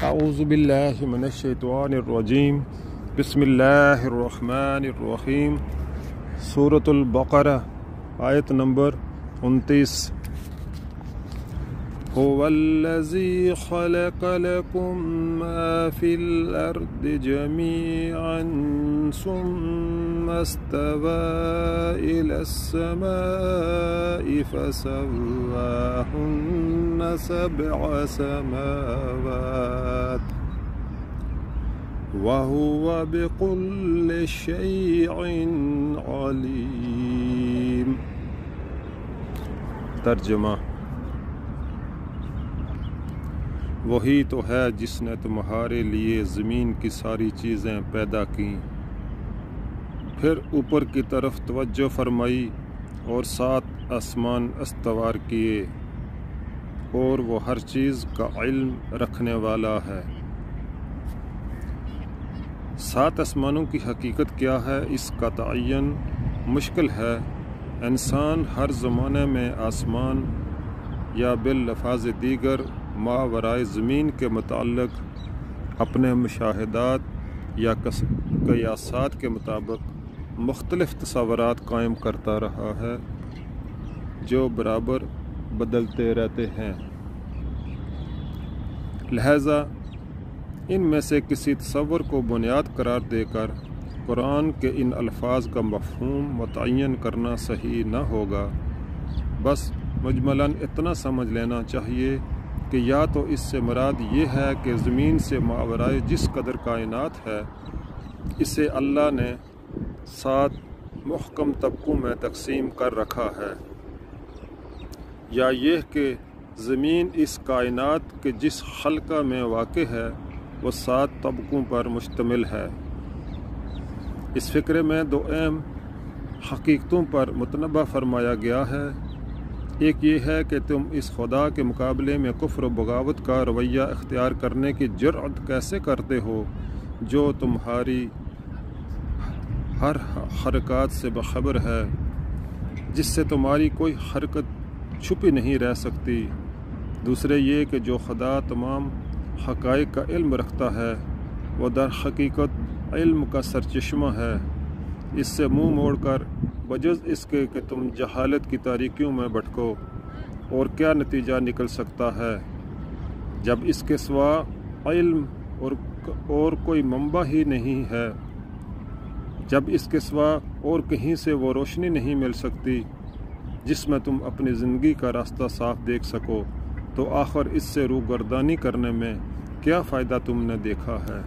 اعوذ باللہ من الشیطان الرجیم بسم اللہ الرحمن الرحیم سورۃ البقرہ آیت نمبر 29 هو الذی خلق لکم ما فی الارض جمیعا ثم استوى إلى السماء فسواهن سبع سماوات وهو بكل شيء عليم۔ ترجمہ: وہی تو ہے جس نے تمہارے لیے زمین کی ساری چیزیں پیدا کیں، پھر اوپر کی طرف توجہ فرمائی اور 7 آسمان استوار کیے، اور وہ ہر چیز کا علم رکھنے والا ہے۔ 7 آسمانوں کی حقیقت کیا ہے، اس کا تعین مشکل ہے۔ انسان ہر زمانے میں آسمان یا باللفاظ دیگر ماورائے زمین کے متعلق اپنے مشاہدات یا قیاسات کے مطابق مختلف تصورات قائم کرتا رہا ہے، جو برابر بدلتے رہتے ہیں۔ لہذا ان میں سے کسی تصور کو بنیاد قرار دے کر قرآن کے ان الفاظ کا مفہوم متعین کرنا صحیح نہ ہوگا۔ بس مجملاً اتنا سمجھ لینا چاہیے کہ یا تو اس سے مراد یہ ہے کہ زمین سے ماورائے جس قدر کائنات ہے، اسے اللہ نے 7 محکم طبقوں میں تقسیم کر رکھا ہے، یا یہ کہ زمین اس کائنات کے جس خلقہ میں واقع ہے وہ 7 طبقوں پر مشتمل ہے۔ اس فقرے میں 2 اہم حقیقتوں پر متنبہ فرمایا گیا ہے۔ ایک یہ ہے کہ تم اس خدا کے مقابلے میں کفر و بغاوت کا رویہ اختیار کرنے کی جرأت کیسے کرتے ہو، جو تمہاری ہر حرکات سے باخبر ہے، جس سے تمہاری کوئی حرکت چھپی نہیں رہ سکتی۔ دوسرے یہ کہ جو خدا تمام حقائق کا علم رکھتا ہے، وہ در حقیقت علم کا سرچشمہ ہے۔ اس سے منہ موڑ کر بجز اس کے کہ تم جہالت کی تاریکیوں میں بھٹکو، اور کیا نتیجہ نکل سکتا ہے جب اس کے سوا علم اور کوئی منبع ہی نہیں ہے، جب اس کے سوا اور کہیں سے وہ روشنی نہیں مل سکتی جس میں تم اپنی زندگی کا راستہ صاف دیکھ سکو، تو آخر اس سے روگردانی کرنے میں کیا فائدہ تم نے دیکھا ہے؟